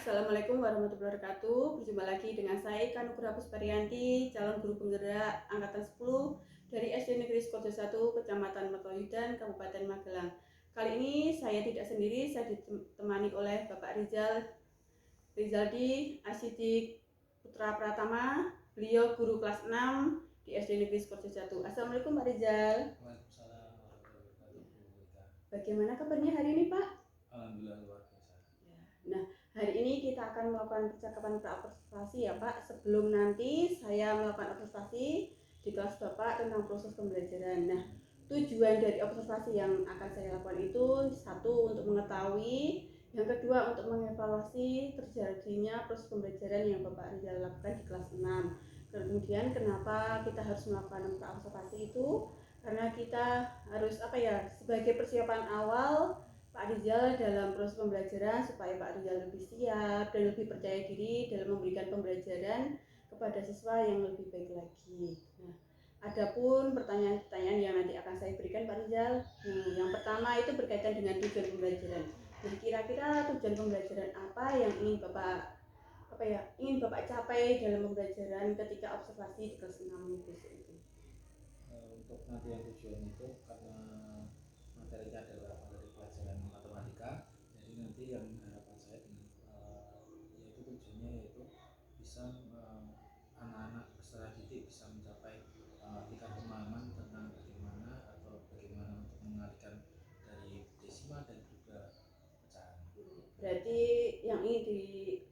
Assalamualaikum warahmatullahi wabarakatuh. Berjumpa lagi dengan saya Kanugraha Pusparianti, calon guru penggerak angkatan 10 dari SD Negeri Sukoharjo 1, Kecamatan Mertoyudan, Kabupaten Magelang. Kali ini saya tidak sendiri, saya ditemani oleh Bapak Rizaldi Asidik Putra Pratama. Beliau guru kelas 6 di SD Negeri Sukoharjo 1. Assalamualaikum Pak Rizal. Waalaikumsalam warahmatullahi wabarakatuh. Bagaimana kabarnya hari ini Pak? Alhamdulillah luar biasa. Nah, hari ini kita akan melakukan percakapan pra-observasi ya Pak. Sebelum nanti saya melakukan observasi di kelas Bapak tentang proses pembelajaran. Nah, tujuan dari observasi yang akan saya lakukan itu satu, untuk mengetahui, yang kedua untuk mengevaluasi terjadinya proses pembelajaran yang Bapak Rizal lakukan di kelas 6. Kemudian kenapa kita harus melakukan pra-observasi itu? Karena kita harus sebagai persiapan awal Pak Rizal dalam proses pembelajaran supaya Pak Rizal lebih siap dan lebih percaya diri dalam memberikan pembelajaran kepada siswa yang lebih baik lagi. Nah, adapun pertanyaan-pertanyaan yang nanti akan saya berikan Pak Rizal, yang pertama itu berkaitan dengan tujuan pembelajaran. Jadi kira-kira tujuan pembelajaran apa yang ingin Bapak capai dalam pembelajaran ketika observasi di kelas 6 besok itu? Untuk nanti yang tujuan itu karena materinya adalah materi pelajaran matematika, jadi nanti yang harapan saya dengan yaitu tujuannya yaitu bisa anak-anak peserta didik bisa mencapai tingkat pemahaman tentang bagaimana untuk mengalihkan dari desimal dan juga pecahan. Berarti yang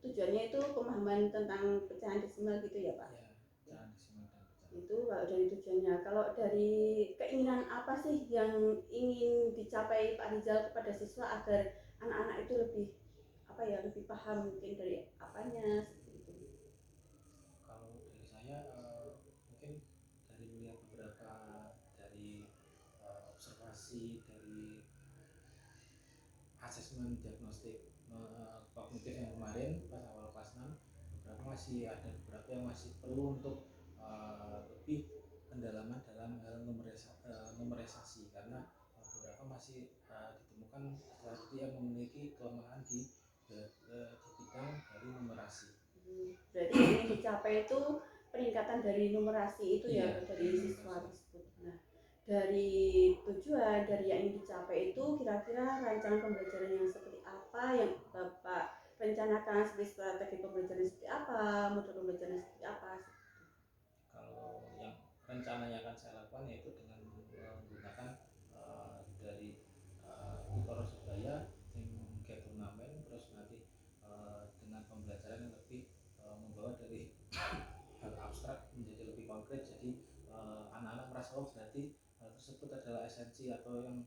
tujuannya itu pemahaman tentang pecahan desimal gitu ya Pak? Ya, pecahan desimal dan pecahan. Itu kalau dari tujuannya. Kalau dari keinginan apa sih yang ingin dicapai Pak Rizal kepada siswa agar anak-anak itu lebih lebih paham mungkin dari apanya seperti itu? Kalau dari saya mungkin dari melihat beberapa dari observasi dari asesmen diagnostik kognitif yang kemarin pas awal kelas 6, beberapa yang masih perlu untuk lebih pendalaman dalam hal numerisasi karena beberapa masih ditemukan seperti yang memiliki kelemahan di bidang dari numerasi. Berarti yang ingin dicapai itu peningkatan dari numerasi itu ya, dari siswa tersebut. Nah, dari tujuan dari yang ingin dicapai itu kira-kira rancangan pembelajaran yang seperti apa yang Bapak rencanakan, seperti strategi pembelajaran seperti apa, modul pembelajaran seperti apa? Kalau yang rencananya akan saya lakukan yaitu dengan menggunakan dari Ikoro Sebaya tim Get Turnamen, terus nanti dengan pembelajaran yang lebih membawa dari hal abstrak menjadi lebih konkret, jadi anak-anak merasa berarti hal tersebut adalah esensi atau yang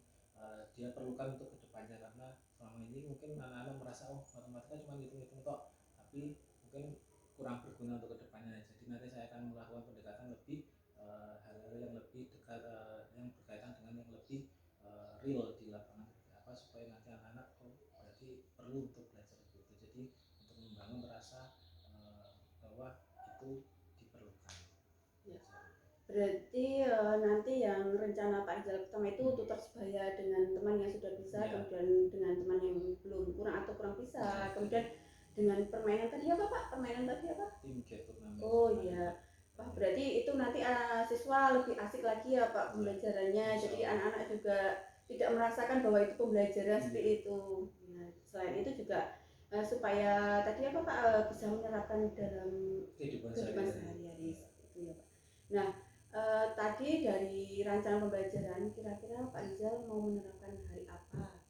dia perlukan untuk kedepannya, karena selama ini mungkin anak-anak merasa matematika cuma hitung-hitung tok, tapi mungkin kurang berguna untuk kedepannya. Jadi nanti saya akan melakukan pendekatan lebih hal-hal yang lebih dekat yang berkaitan dengan yang lebih real di lapangan apa, supaya nanti anak-anak berarti perlu untuk belajar begitu. Jadi untuk membangun rasa bahwa itu diperlukan. Ya. Berarti nanti yang rencana Pak Rizal pertama itu tutor sebaya dengan teman yang sudah bisa, kemudian dengan teman yang belum kurang bisa, kemudian dengan permainan tadi apa Pak? Tim Get Turnamen. Oh iya. Wah, berarti itu nanti siswa lebih asik lagi ya Pak pembelajarannya. Jadi anak-anak juga tidak merasakan bahwa itu pembelajaran seperti itu. Nah, selain itu juga supaya tadi apa Pak bisa menerapkan dalam kehidupan sehari-hari itu ya Pak. Nah, tadi dari rancangan pembelajaran kira-kira Pak Rizal mau menerapkan hari apa?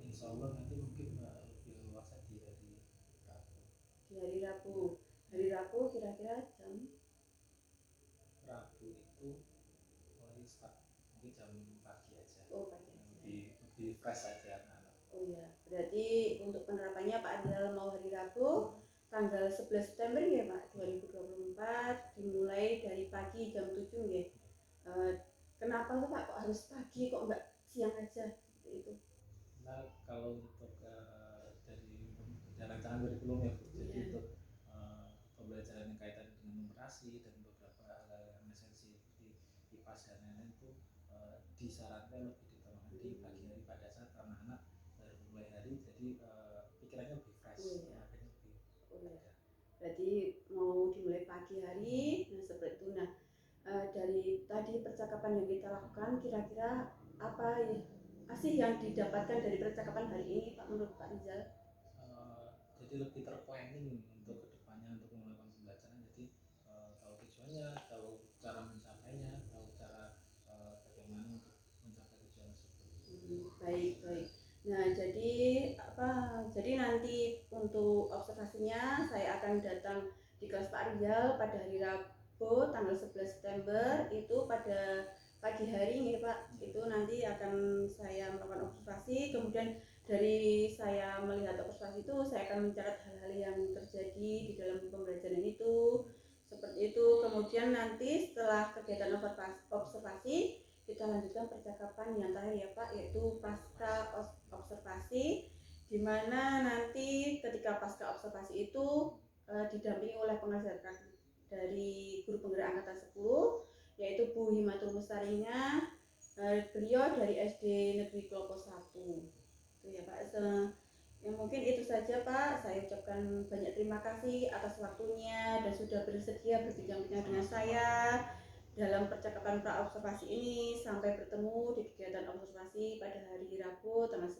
Insya Allah nanti mungkin lebih luas di hari Rabu. Di hari Rabu. Hari Rabu kira-kira jam Rabu itu mulai start mungkin jam pagi aja. Oh, pagi aja. Lebih fresh aja anak-anak. Oh ya, berarti untuk penerapannya Pak Rizal mau hari Rabu tanggal 11 September ya Pak 2024 dimulai dari pagi jam 7 ya. Kenapa tuh Pak kok harus pagi, kok enggak siang aja seperti itu? Nah, kalau untuk dari rancangan kurikulum ya Bu, jadi untuk pembelajaran yang kaitan dengan numerasi dan beberapa hal yang esensi seperti IPAS dan lain-lain itu disarankan lebih diutamakan di pagi hari pada saat anak-anak baru mulai hari, jadi pikirannya lebih fresh, Iya. akhirnya lebih Oh ya, ada. berarti mau dimulai pagi hari, nah seperti itu. Nah, dari tadi percakapan yang kita lakukan, kira-kira apa sih yang didapatkan dari percakapan hari ini, Pak, menurut Pak Rizal? Jadi lebih terplanning untuk kedepannya untuk melakukan pembelajaran, jadi tahu tujuannya, tahu cara mencapainya, tahu cara bagaimana untuk mencapai tujuan tersebut. Baik, baik. Nah, jadi apa? Jadi nanti untuk observasinya saya akan datang di kelas Pak Rizal pada hari Rabu tanggal 11 September itu pada pagi hari nih Pak. Itu nanti akan saya melakukan observasi, kemudian dari saya melihat observasi itu saya akan mencatat hal-hal yang terjadi di dalam pembelajaran itu. Seperti itu. Kemudian nanti setelah kegiatan observasi kita lanjutkan percakapan yang terakhir ya Pak, yaitu pasca observasi, di mana nanti ketika pasca observasi itu didampingi oleh pengajar dari guru penggerak angkatan 10 yaitu Bu Himatul Mustarinya, beliau dari SD Negeri Klopo 1 itu ya Pak. Yang mungkin itu saja Pak, saya ucapkan banyak terima kasih atas waktunya dan sudah bersedia berbincang-bincang dengan saya dalam percakapan pra observasi ini. Sampai bertemu di kegiatan observasi pada hari Rabu tanggal